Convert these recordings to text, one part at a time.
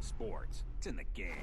sports. It's in the game.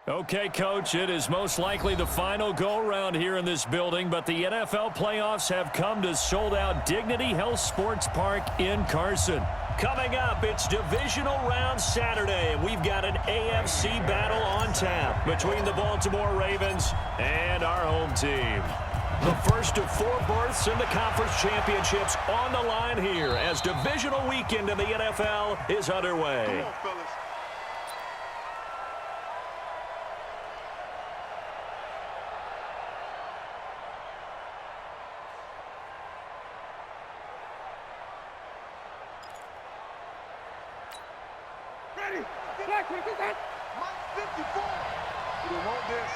Okay, Coach, it is most likely the final go-around here in this building, but the NFL playoffs have come to sold-out Dignity Health Sports Park in Carson. Coming up, it's Divisional Round Saturday, and we've got an AFC battle on tap between the Baltimore Ravens and our home team. The first of 4 berths in the conference championships on the line here as divisional weekend in the NFL is underway. Come on, fellas. Ready? Black, get that. Mike 54. We don't want this.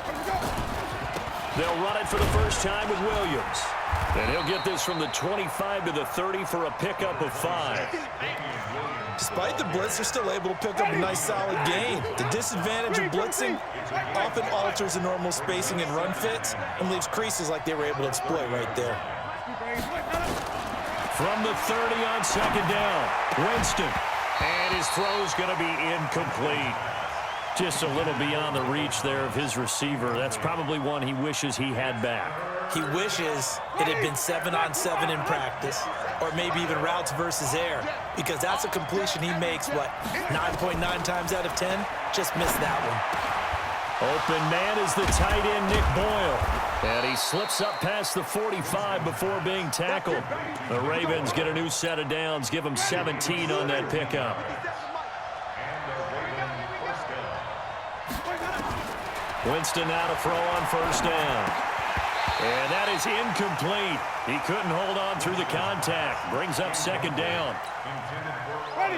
Let's go. They'll run it for the first time with Williams. And he'll get this from the 25 to the 30 for a pickup of 5. Despite the blitz, they're still able to pick up a nice, solid gain. The disadvantage of blitzing often alters the normal spacing and run fits and leaves creases like they were able to exploit right there. From the 30 on second down, Winston. And his throw's going to be incomplete. Just a little beyond the reach there of his receiver. That's probably one he wishes he had back. He wishes it had been 7-on-7 in practice, or maybe even routes versus air, because that's a completion he makes, 9.9 times out of 10? Just missed that one. Open man is the tight end, Nick Boyle. And he slips up past the 45 before being tackled. The Ravens get a new set of downs, give them 17 on that pickup. Winston now to throw on first down. And that is incomplete. He couldn't hold on through the contact. Brings up second down.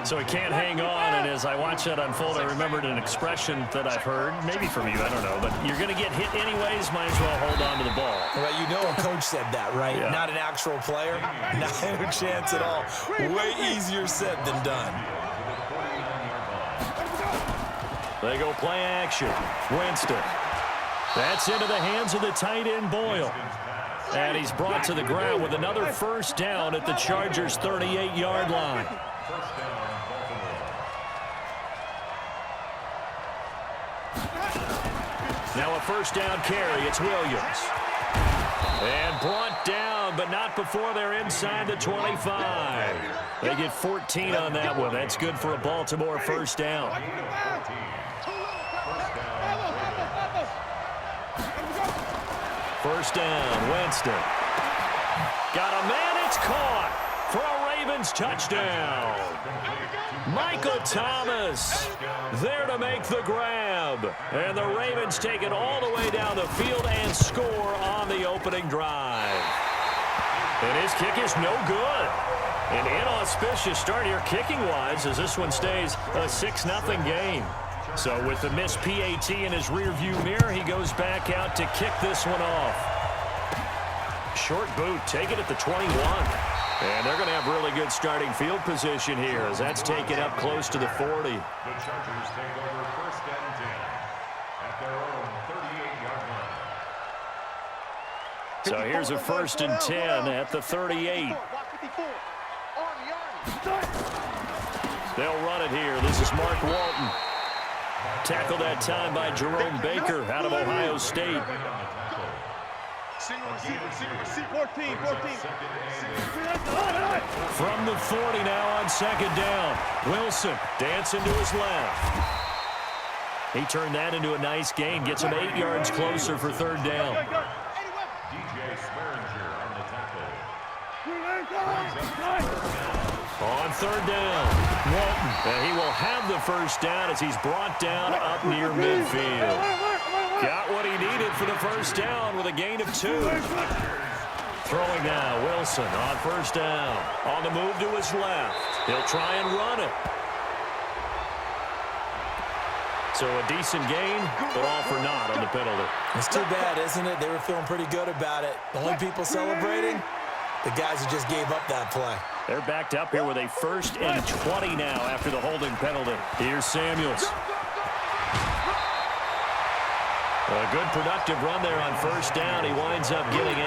So he can't hang on, and as I watch that unfold, I remembered an expression that I've heard, maybe from you, I don't know, but you're going to get hit anyways, might as well hold on to the ball. Well, you know a coach said that, right? Yeah. Not an actual player. Not a chance at all. Way easier said than done. They go play action. Winston. That's into the hands of the tight end, Boyle. And he's brought to the ground with another first down at the Chargers' 38-yard line. Now a first down carry. It's Williams. And brought down, but not before they're inside the 25. They get 14 on that one. That's good for a Baltimore first down. First down, Winston. Got a man, it's caught for a Ravens touchdown. Michael Thomas there to make the grab. And the Ravens take it all the way down the field and score on the opening drive. And his kick is no good. An inauspicious start here kicking-wise as this one stays a 6-0 game. So with the missed PAT in his rearview mirror, he goes back out to kick this one off. Short boot, take it at the 21. And they're going to have really good starting field position here as that's taken up close to the 40. The Chargers take over first and 10 at their own 38-yard line. So here's a first and 10 at the 38. They'll run it here. This is Mark Walton. Tackled that time by Jerome Baker out of Ohio State. 14. From the 40 now on second down. Wilson dancing to his left. He turned that into a nice gain. Gets him 8 yards closer for third down. On third down, Walton. And he will have the first down as he's brought down up near midfield. Got what he needed for the first down with a gain of 2. Throwing now, Wilson on first down. On the move to his left. He'll try and run it. So a decent gain, but all for naught on the penalty. It's too bad, isn't it? They were feeling pretty good about it. The only people celebrating, the guys who just gave up that play. They're backed up here with a first and 20 now after the holding penalty. Here's Samuels. A good productive run there on first down. He winds up getting 8.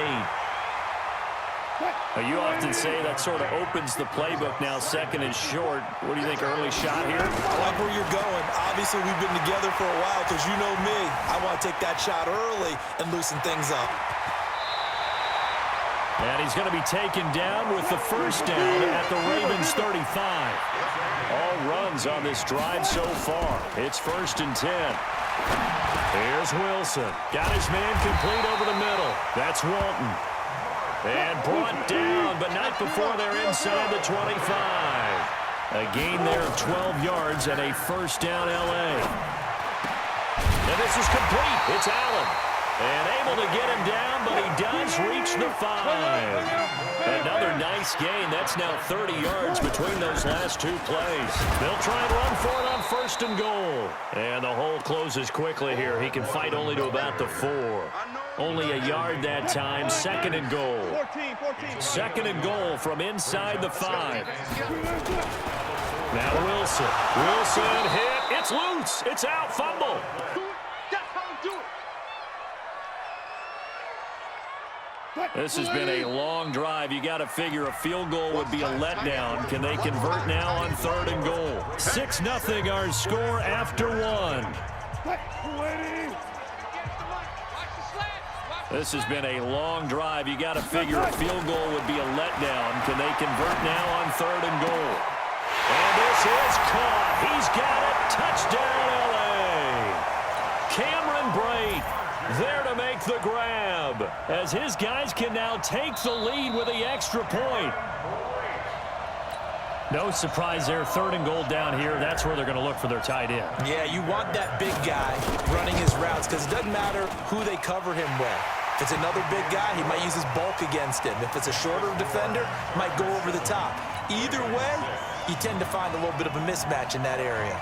You often say that sort of opens the playbook now. Second and short. What do you think, early shot here? I like where you're going. Obviously, we've been together for a while because you know me. I want to take that shot early and loosen things up. And he's going to be taken down with the first down at the Ravens 35. All runs on this drive so far. It's first and 10. Here's Wilson. Got his man complete over the middle. That's Walton. And brought down, but not before they're inside the 25. A gain there of 12 yards and a first down L.A. And this is complete. It's Allen. And able to get him down, but he does reach the 5. Another nice gain. That's now 30 yards between those last 2 plays. They'll try and run for it on first and goal. And the hole closes quickly here. He can fight only to about the 4. Only a yard that time. Second and goal. 14. Second and goal from inside the 5. Now Wilson. Wilson hit. It's loose. It's out. Fumble. This has been a long drive. You got to figure a field goal would be a letdown. Can they convert now on third and goal? 6-0 our score after 1. This has been a long drive. You got to figure a field goal would be a letdown. Can they convert now on third and goal? And this is caught. He's got it. Touchdown, L.A. Cameron Brate there to make the grab as his guys can now take the lead with the extra point. No surprise there. Third and goal down here. That's where they're going to look for their tight end. Yeah, you want that big guy running his routes because it doesn't matter who they cover him with. If it's another big guy, he might use his bulk against him. If it's a shorter defender, he might go over the top. Either way, you tend to find a little bit of a mismatch in that area.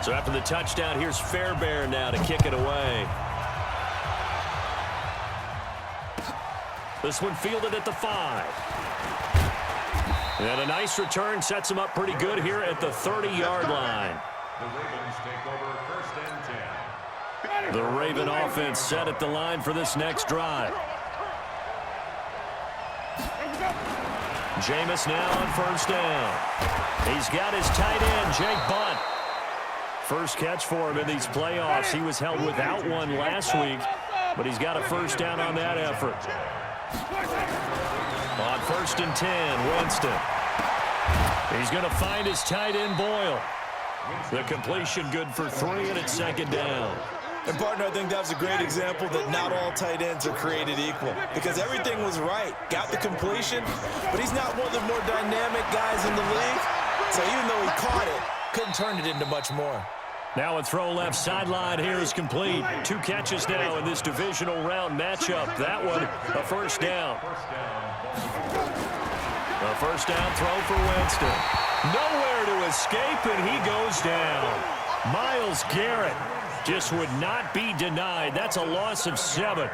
So after the touchdown, here's Fairbairn now to kick it away. This one fielded at the 5. And a nice return sets him up pretty good here at the 30-yard line. The Ravens take over 1st and 10. The Raven offense set at the line for this next drive. Jameis now on 1st down. He's got his tight end, Jake Bunt. First catch for him in these playoffs. He was held without one last week, but he's got a 1st down on that effort. On 1st and 10, Winston. He's going to find his tight end, Boyle. The completion good for 3, and it's 2nd down. And, partner, I think that was a great example that not all tight ends are created equal because everything was right. Got the completion, but he's not one of the more dynamic guys in the league. So even though he caught it, couldn't turn it into much more. Now a throw left sideline here is complete. 2 catches now in this divisional round matchup. That one, a 1st down. A 1st down throw for Winston. Nowhere to escape, and he goes down. Myles Garrett just would not be denied. That's a loss of 7.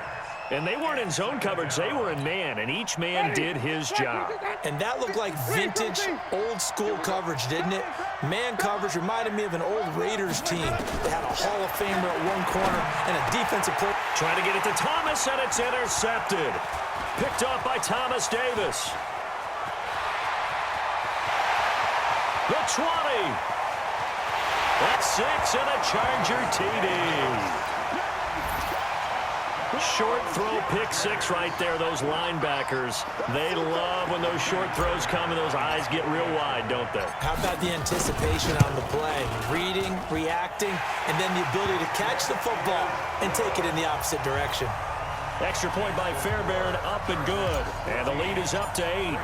And they weren't in zone coverage. They were in man, and each man did his job. And that looked like vintage, old-school coverage, didn't it? Man coverage reminded me of an old Raiders team. They had a Hall of Famer at one corner and a defensive player. Trying to get it to Thomas, and it's intercepted. Picked off by Thomas Davis. The 20. That's 6 and a Charger TD. Short throw, pick 6 right there. Those linebackers, they love when those short throws come and those eyes get real wide, don't they? How about the anticipation on the play? Reading, reacting, and then the ability to catch the football and take it in the opposite direction. Extra point by Fairbairn, up and good. And the lead is up to 8.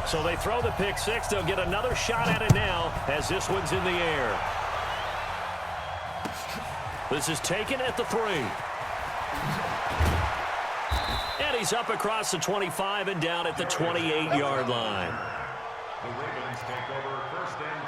So they throw the pick 6. They'll get another shot at it now as this one's in the air. This is taken at the 3. And he's up across the 25 and down at the 28-yard line. The Ravens take over 1st and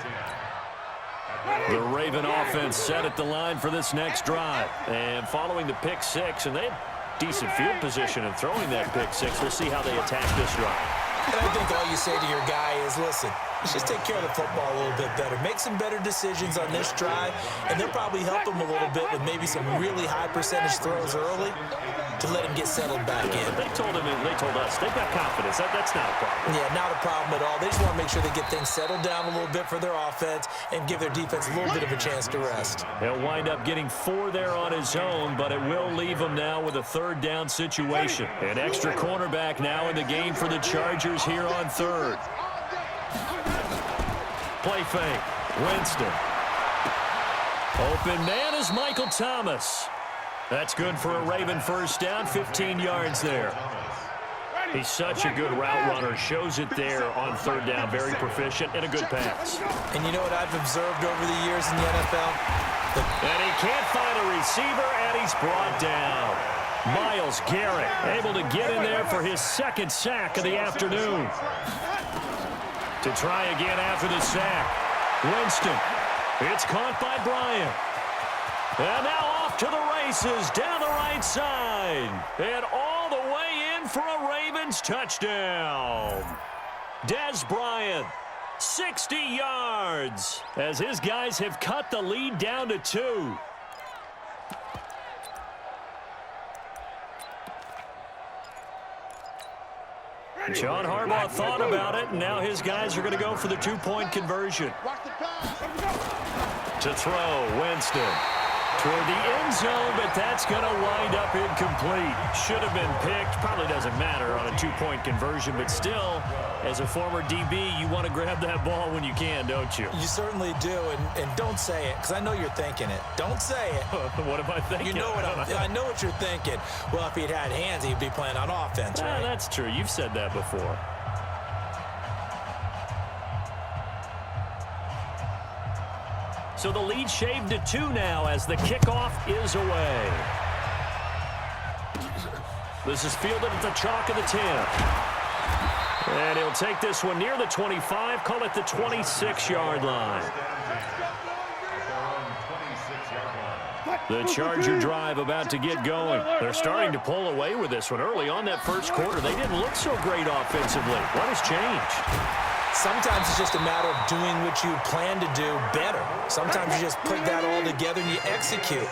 10. The Raven offense set at the line for this next drive. And following the pick 6, and they had decent field position in throwing that pick 6. We'll see how they attack this drive. And I think all you say to your guy is, listen, let's just take care of the football a little bit better. Make some better decisions on this drive, and they'll probably help him a little bit with maybe some really high percentage throws early to let him get settled back in. They told us, they've got confidence. That's not a problem. Yeah, not a problem at all. They just want to make sure they get things settled down a little bit for their offense and give their defense a little bit of a chance to rest. He'll wind up getting 4 there on his own, but it will leave him now with a 3rd down situation. An extra cornerback now in the game for the Chargers here on 3rd. Play fake. Winston. Open man is Michael Thomas. That's good for a Raven 1st down, 15 yards there. He's such a good route runner. Shows it there on 3rd down. Very proficient and a good pass. And you know what I've observed over the years in the NFL? And he can't find a receiver, and he's brought down. Myles Garrett able to get in there for his 2nd sack of the afternoon. To try again after the sack. Winston. It's caught by Bryant. And now off to the races down the right side. And all the way in for a Ravens touchdown. Dez Bryant, 60 yards, as his guys have cut the lead down to 2. John Harbaugh thought about it, and now his guys are going to go for the 2-point conversion. To throw, Winston. Toward the end zone, but that's going to wind up incomplete. Should have been picked. Probably doesn't matter on a 2-point conversion, but still, as a former DB, you want to grab that ball when you can, don't you? You certainly do, and don't say it, because I know you're thinking it. Don't say it. What am I thinking? You know what I know what you're thinking. Well, if he'd had hands, he'd be playing on offense, right? That's true. You've said that before. So the lead shaved to 2 now as the kickoff is away. This is fielded at the chalk of the 10. And he'll take this one near the 25, call it the 26-yard line. The Charger drive about to get going. They're starting to pull away with this one. Early on that first quarter, they didn't look so great offensively. What has changed? Sometimes it's just a matter of doing what you plan to do better. Sometimes you just put that all together and you execute.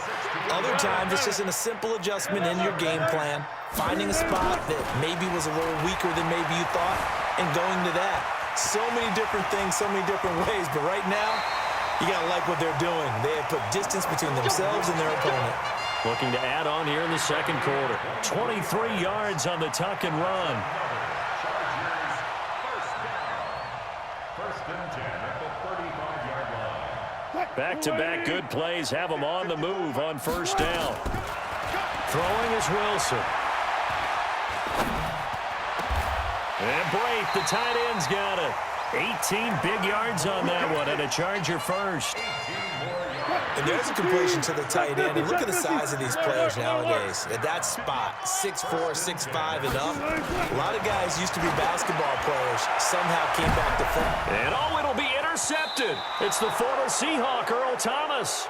Other times it's just a simple adjustment in your game plan, finding a spot that maybe was a little weaker than maybe you thought, and going to that. So many different things, so many different ways, but right now, you got to like what they're doing. They have put distance between themselves and their opponent. Looking to add on here in the second quarter. 23 yards on the tuck and run. Back-to-back good plays have them on the move on first down. Throwing is Wilson. And Brate, the tight end's got it. 18 big yards on that one, and a Charger first. And there's a completion to the tight end. And look at the size of these players nowadays. At that spot, 6'4", 6'5", and up. A lot of guys used to be basketball players. Somehow came back to football. And it'll be intercepted. It's the former Seahawk, Earl Thomas.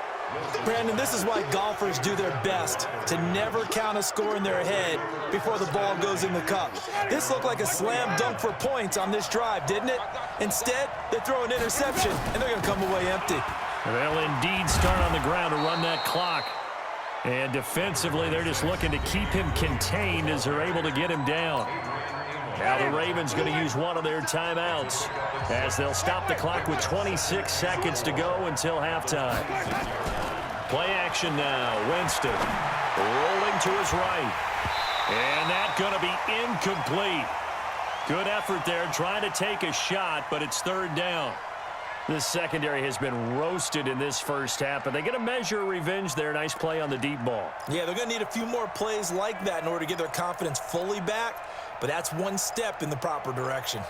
Brandon, this is why golfers do their best to never count a score in their head before the ball goes in the cup. This looked like a slam dunk for points on this drive, didn't it? Instead, they throw an interception, and they're going to come away empty. They'll indeed start on the ground to run that clock. And defensively, they're just looking to keep him contained as they're able to get him down. Now the Ravens going to use one of their timeouts as they'll stop the clock with 26 seconds to go until halftime. Play action now. Winston rolling to his right. And that's going to be incomplete. Good effort there trying to take a shot, but it's third down. This secondary has been roasted in this first half, but they get a measure of revenge there. Nice play on the deep ball. Yeah, they're going to need a few more plays like that in order to get their confidence fully back, but that's one step in the proper direction.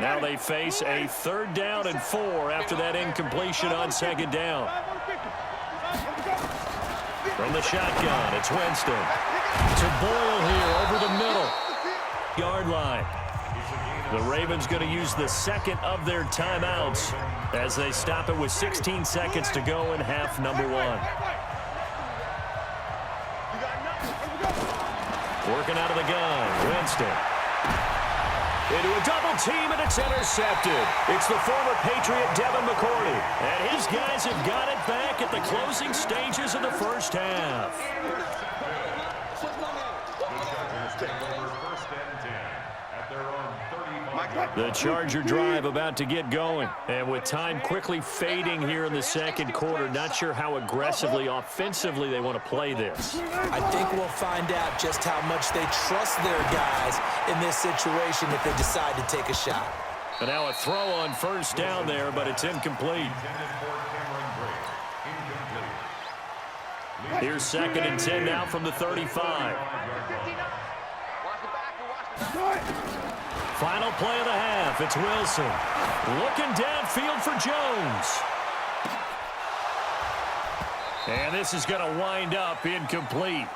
Now they face a 3rd down and 4 after that incompletion on 2nd down. From the shotgun, it's Winston. To Boyle here over the middle. Yard line. The Ravens going to use the second of their timeouts as they stop it with 16 seconds to go in half number 1. Working out of the gun, Winston. Into a double team, and it's intercepted. It's the former Patriot Devin McCourty. And his guys have got it back at the closing stages of the first half. The Charger drive about to get going. And with time quickly fading here in the second quarter, not sure how aggressively, offensively they want to play this. I think we'll find out just how much they trust their guys in this situation if they decide to take a shot. And now a throw on first down there, but it's incomplete. Here's 2nd and 10 now from the 35. Final play of the half. It's Wilson. Looking downfield for Jones. And this is going to wind up incomplete.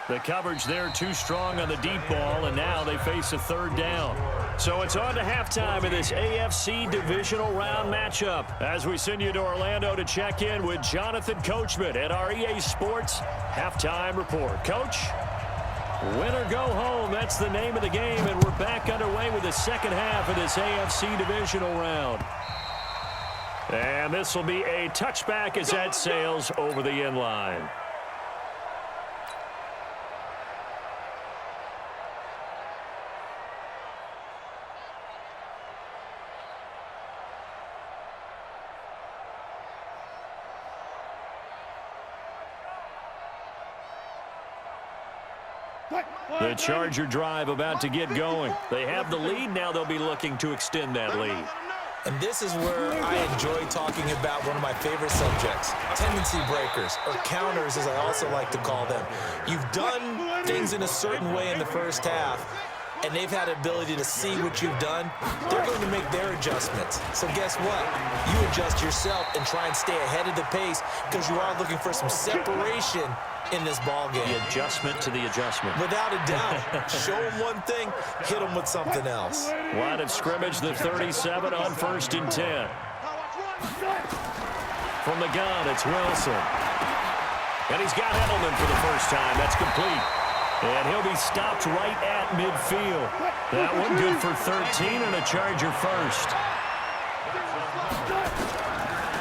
The coverage there too strong on the deep ball, and now they face a 3rd down. So it's on to halftime in this AFC divisional round matchup as we send you to Orlando to check in with Jonathan Coachman at our EA Sports Halftime Report. Coach? Win or go home, that's the name of the game, and we're back underway with the second half of this AFC divisional round. And this will be a touchback as that sails over the end line. The Charger drive about to get going. They have the lead. Now they'll be looking to extend that lead. And this is where I enjoy talking about one of my favorite subjects, tendency breakers, or counters as I also like to call them. You've done things in a certain way in the first half, and they've had the ability to see what you've done, they're going to make their adjustments. So guess what? You adjust yourself and try and stay ahead of the pace because you are looking for some separation in this ball game. The adjustment to the adjustment. Without a doubt. Show them one thing, hit them with something else. Line of scrimmage, the 37 on 1st and 10. From the gun, it's Wilson. And he's got Edelman for the first time. That's complete. And he'll be stopped right at midfield. That one good for 13 and a Charger first.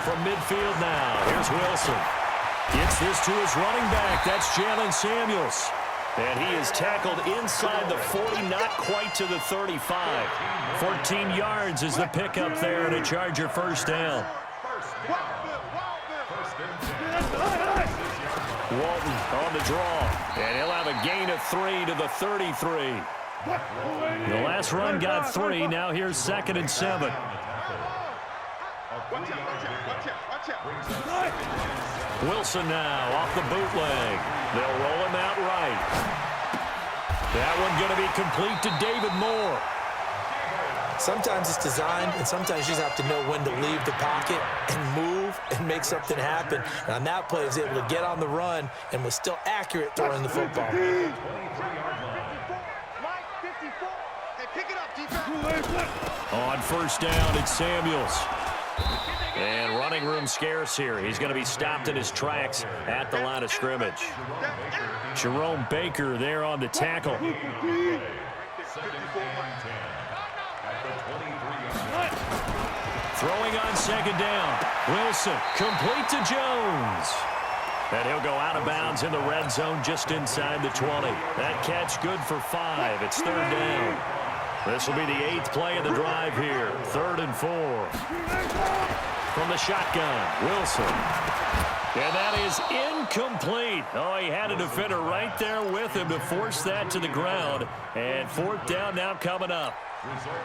From midfield now, here's Wilson. Gets this to his running back. That's Jalen Samuels. And he is tackled inside the 40, not quite to the 35. 14 yards is the pickup there and a Charger first down. Walton on the draw, and he'll have a gain of 3 to the 33. The last run got 3. Now here's 2nd and 7. Wilson now off the bootleg. They'll roll him out right. That one going to be complete to David Moore. Sometimes it's designed, and sometimes you just have to know when to leave the pocket and move and make something happen. And on that play, he was able to get on the run and was still accurate throwing the football. On first down, it's Samuels. And running room scarce here. He's going to be stopped in his tracks at the line of scrimmage. Jerome Baker there on the tackle. Throwing on 2nd down. Wilson complete to Jones. And he'll go out of bounds in the red zone just inside the 20. That catch good for 5. It's 3rd down. This will be the 8th play of the drive here. 3rd and 4. From the shotgun, Wilson. And that is incomplete. Oh, he had a defender right there with him to force that to the ground. And 4th down now coming up.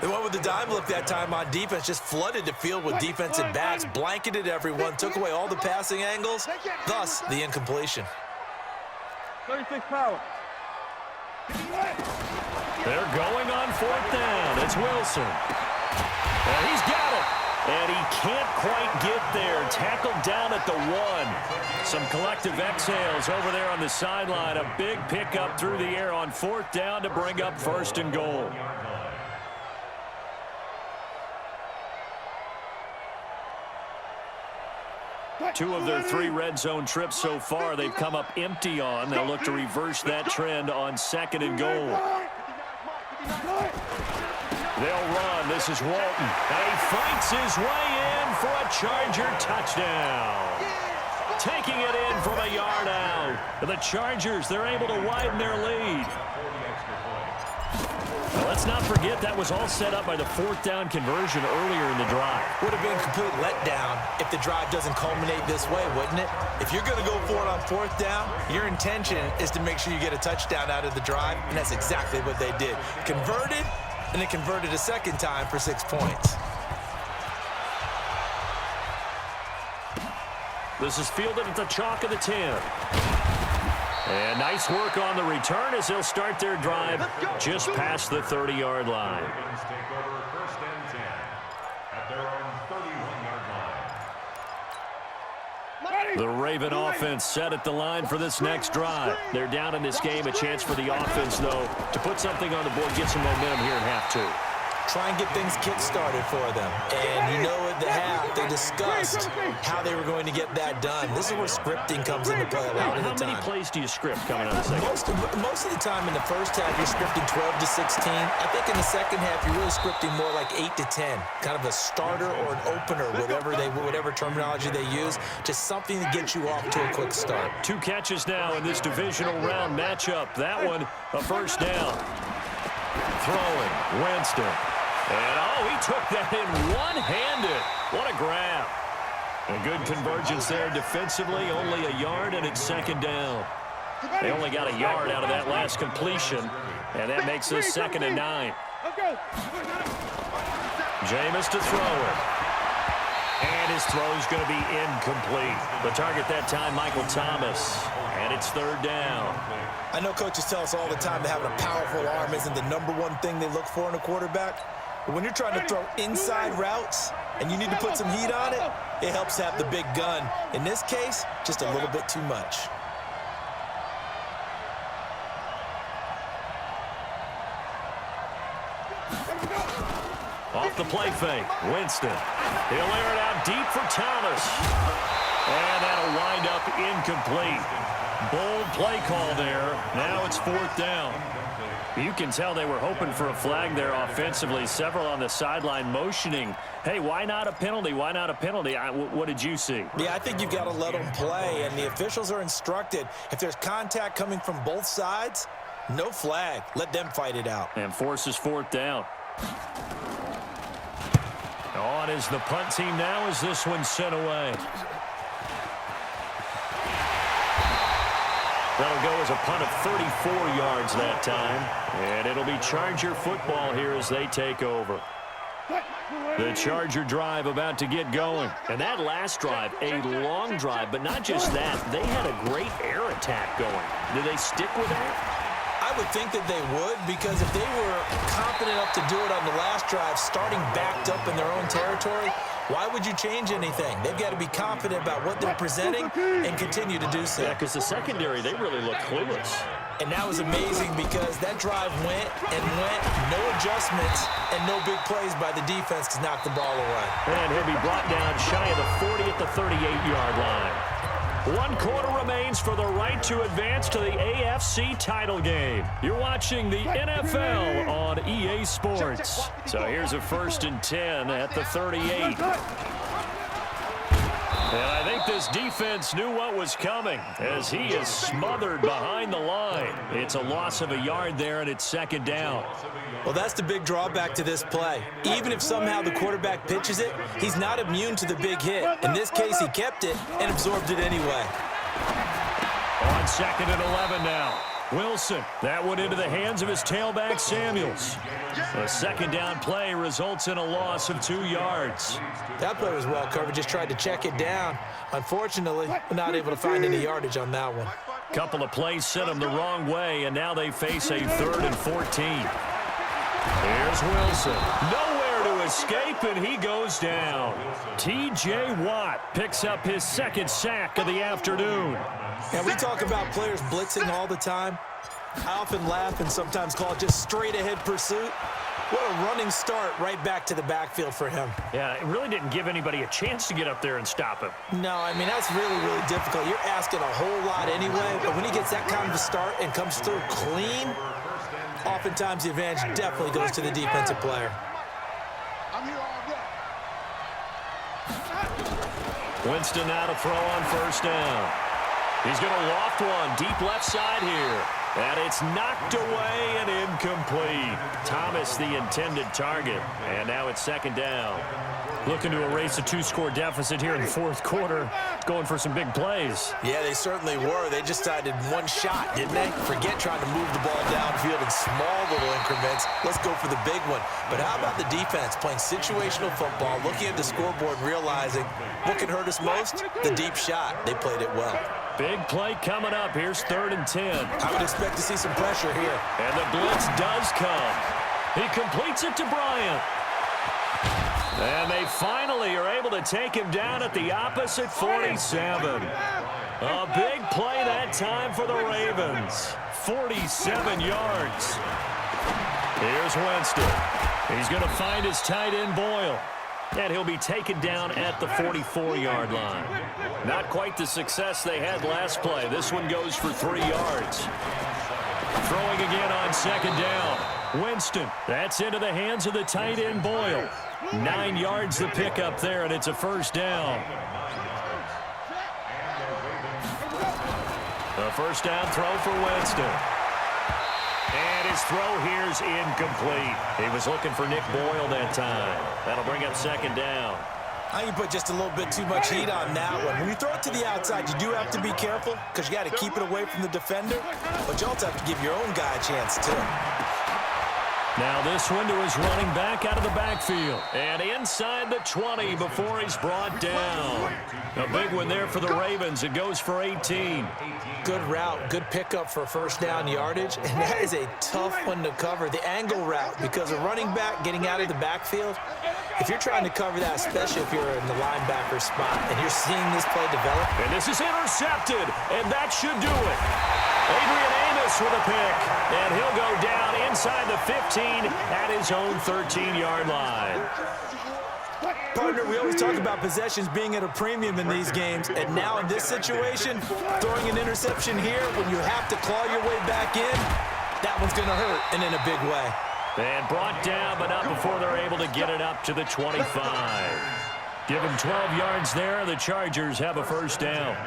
They went with the dime look that time on defense, just flooded the field with defensive backs, blanketed everyone, took away all the passing angles, thus the incompletion. 36 power. They're going on 4th down. It's Wilson. And he's got it. And he can't quite get there. Tackled down at the 1. Some collective exhales over there on the sideline. A big pickup through the air on 4th down to bring up 1st and goal. Two of their 3 red zone trips so far they've come up empty on. They'll look to reverse that trend on 2nd and goal. They'll run. This is Walton. And he fights his way in for a Charger touchdown. Taking it in from a yard out. The Chargers, they're able to widen their lead. Now, let's not forget that was all set up by the 4th down conversion earlier in the drive. Would have been a complete letdown if the drive doesn't culminate this way, wouldn't it? If you're going to go for it on 4th down, your intention is to make sure you get a touchdown out of the drive, and that's exactly what they did. Converted, and they converted a 2nd time for 6 points. This is fielded at the chalk of the 10. And nice work on the return as they'll start their drive just past the 30-yard line. The Raven offense set at the line for this next drive. They're down in this game. A chance for the offense, though, to put something on the board, get some momentum here in half 2. Try and get things kick-started for them. And you know at the half, they discussed how they were going to get that done. This is where scripting comes into play a lot of the time. How many plays do you script coming out of the second? Most of the time in the first half, you're scripting 12 to 16. I think in the second half, you're really scripting more like 8 to 10. Kind of a starter or an opener, whatever terminology they use. Just something to get you off to a quick start. 2 catches now in this divisional round matchup. That one, a first down. Throwing, Winston. And, oh, he took that in one-handed. What a grab. A good convergence there defensively. Only a yard, and it's 2nd down. They only got a yard out of that last completion, and that makes this 2nd and 9. Jameis to throw it. And his throw's going to be incomplete. The target that time, Michael Thomas. And it's third down. I know coaches tell us all the time that having a powerful arm isn't the #1 thing they look for in a quarterback. But when you're trying to throw inside routes and you need to put some heat on it, it helps to have the big gun. In this case, just a little bit too much. Off the play fake, Winston. He'll air it out deep for Thomas. And that'll wind up incomplete. Bold play call there. Now it's fourth down. You can tell they were hoping for a flag there offensively. Several on the sideline motioning, hey, why not a penalty? Why not a penalty? What did you see? Yeah, I think you've got to let them play, and the officials are instructed. If there's contact coming from both sides, no flag. Let them fight it out. And forces fourth down. On is the punt team now as this one's sent away. That'll go as a punt of 34 yards that time. And it'll be Charger football here as they take over. The Charger drive about to get going. And that last drive, a long drive, but not just that. They had a great air attack going. Do they stick with that? I would think that they would, because if they were confident enough to do it on the last drive, starting backed up in their own territory, why would you change anything? They've got to be confident about what they're presenting and continue to do so. Yeah, because the secondary, they really look clueless. And that was amazing because that drive went and went, no adjustments, and no big plays by the defense to knock the ball away. And he'll be brought down shy of the 40 at the 38-yard line. 1 quarter remains for the right to advance to the AFC title game. You're watching the NFL on EA Sports. So here's a 1st and 10 at the 38. And I think this defense knew what was coming as he is smothered behind the line. It's a loss of a yard there, and it's second down. Well, that's the big drawback to this play. Even if somehow the quarterback pitches it, he's not immune to the big hit. In this case, he kept it and absorbed it anyway. On 2nd and 11 now. Wilson, that one into the hands of his tailback, Samuels. A second down play results in a loss of 2 yards. That play was well covered, just tried to check it down. Unfortunately, we're not able to find any yardage on that one. Couple of plays sent them the wrong way, and now they face a 3rd and 14. Here's Wilson. Nowhere to escape, and he goes down. T.J. Watt picks up his 2nd sack of the afternoon. And we talk about players blitzing all the time. I often laugh and sometimes call it just straight-ahead pursuit. What a running start right back to the backfield for him. Yeah, it really didn't give anybody a chance to get up there and stop him. No, I mean, that's really, really difficult. You're asking a whole lot anyway, but when he gets that kind of a start and comes through clean, oftentimes the advantage definitely goes to the defensive player. Winston now to throw on 1st down. He's going to loft one deep left side here. And it's knocked away and incomplete. Thomas the intended target. And now it's 2nd down. Looking to erase a 2-score deficit here in the 4th quarter. Going for some big plays. Yeah, they certainly were. They just decided one shot, didn't they? Forget trying to move the ball downfield in small little increments. Let's go for the big one. But how about the defense playing situational football, looking at the scoreboard and realizing what can hurt us most? The deep shot. They played it well. Big play coming up. Here's 3rd and 10. I would expect to see some pressure here. And the blitz does come. He completes it to Bryant. And they finally are able to take him down at the opposite 47. A big play that time for the Ravens. 47 yards. Here's Winston. He's going to find his tight end, Boyle. And he'll be taken down at the 44-yard line. Not quite the success they had last play. This one goes for 3 yards. Throwing again on 2nd down. Winston, that's into the hands of the tight end, Boyle. 9 yards the pickup there, and it's a 1st down. A 1st down throw for Winston. And his throw here's incomplete. He was looking for Nick Boyle that time. That'll bring up 2nd down. I think you put just a little bit too much heat on that one. When you throw it to the outside, you do have to be careful because you got to keep it away from the defender, but you also have to give your own guy a chance too. Now this one to his running back out of the backfield. And inside the 20 before he's brought down. A big one there for the Ravens. It goes for 18. Good route, good pickup for first down yardage, and that is a tough one to cover, the angle route, because a running back getting out of the backfield, if you're trying to cover that, especially if you're in the linebacker spot, and you're seeing this play develop. And this is intercepted, and that should do it. Adrian Amos with a pick, and he'll go down inside the 15 at his own 13-yard line. Partner, we always talk about possessions being at a premium in these games, and now in this situation, throwing an interception here when you have to claw your way back in, that one's going to hurt, and in a big way. And brought down, but not before they're able to get it up to the 25. Give them 12 yards there. The Chargers have a first down.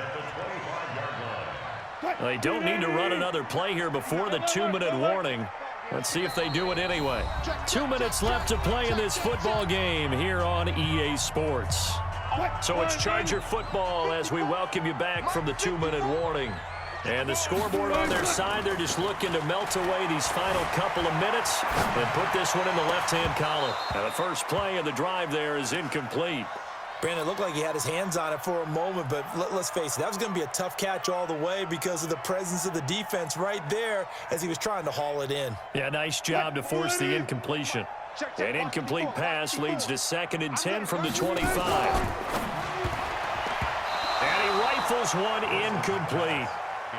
They don't need to run another play here before the 2-minute warning. Let's see if they do it anyway. 2 minutes left to play in this football game here on EA Sports. So it's Charger football as we welcome you back from the 2-minute warning. And the scoreboard on their side, they're just looking to melt away these final couple of minutes and put this one in the left-hand column. Now the first play of the drive there is incomplete. Brandon, it looked like he had his hands on it for a moment, but let's face it, that was going to be a tough catch all the way because of the presence of the defense right there as he was trying to haul it in. Yeah, nice job to force the incompletion. An incomplete pass leads to 2nd and 10 from the 25. And he rifles one incomplete.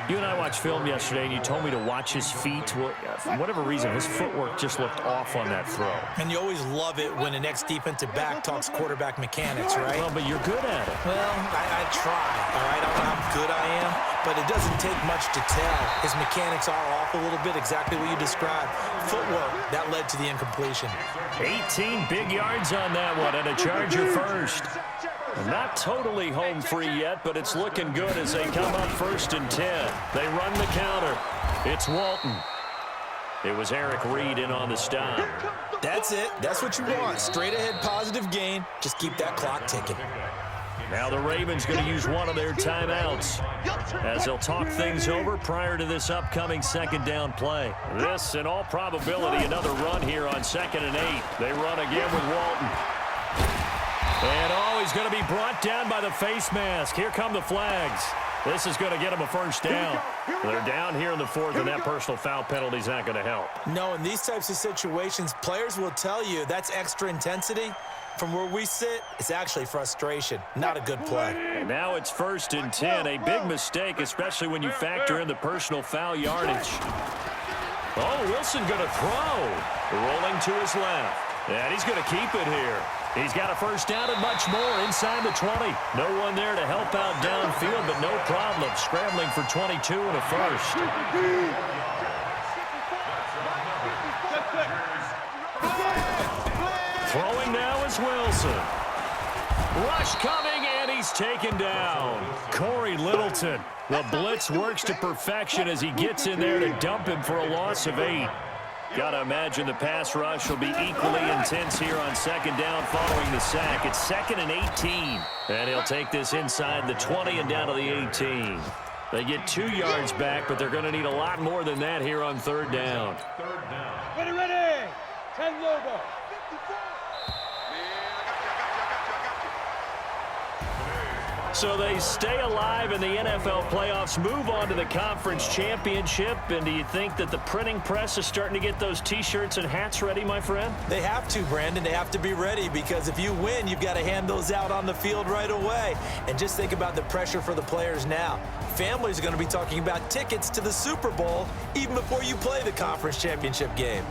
You and I watched film yesterday, and you told me to watch his feet. Well, for whatever reason, his footwork just looked off on that throw. And you always love it when an ex-defensive back talks quarterback mechanics, right? Well, but you're good at it. Well, I try, all right? I don't know how good I am, but it doesn't take much to tell. His mechanics are off a little bit, exactly what you described. Footwork, that led to the incompletion. 18 big yards on that one, and a Charger first. Not totally home free yet, but it's looking good as they come up 1st and 10. They run the counter. It's Walton. It was Eric Reed in on the stop. That's it. That's what you want. Straight ahead positive gain. Just keep that clock ticking. Now the Ravens going to use one of their timeouts as they'll talk things over prior to this upcoming 2nd down play. This, in all probability, another run here on 2nd and 8. They run again with Walton. And he's going to be brought down by the face mask. Here come the flags. This is going to get him a first down. They're down here in the 4th, and that personal foul penalty is not going to help. No, in these types of situations, players will tell you that's extra intensity. From where we sit, it's actually frustration. Not a good play. And now it's 1st and 10. A big mistake, especially when you factor in the personal foul yardage. Oh, Wilson going to throw. Rolling to his left. And he's going to keep it here. He's got a first down and much more inside the 20. No one there to help out downfield, but no problem. Scrambling for 22 and a first. Throwing now is Wilson. Rush coming, and he's taken down. Corey Littleton. The blitz works to perfection as he gets in there to dump him for a loss of 8. Got to imagine the pass rush will be equally intense here on 2nd down following the sack. It's 2nd and 18. And he'll take this inside the 20 and down to the 18. They get 2 yards back, but they're going to need a lot more than that here on 3rd down. Ready. 10 logo. So they stay alive in the NFL playoffs, move on to the conference championship. And do you think that the printing press is starting to get those T-shirts and hats ready, my friend? They have to, Brandon. They have to be ready because if you win, you've got to hand those out on the field right away. And just think about the pressure for the players now. Families are going to be talking about tickets to the Super Bowl even before you play the conference championship game.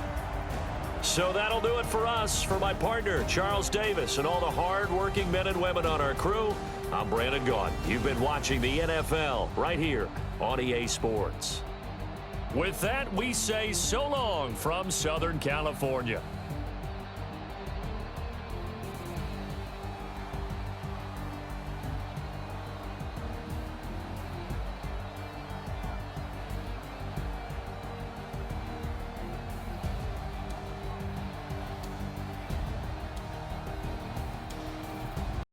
So that'll do it for us. For my partner, Charles Davis, and all the hard-working men and women on our crew, I'm Brandon Gaudin. You've been watching the NFL right here on EA Sports. With that, we say so long from Southern California.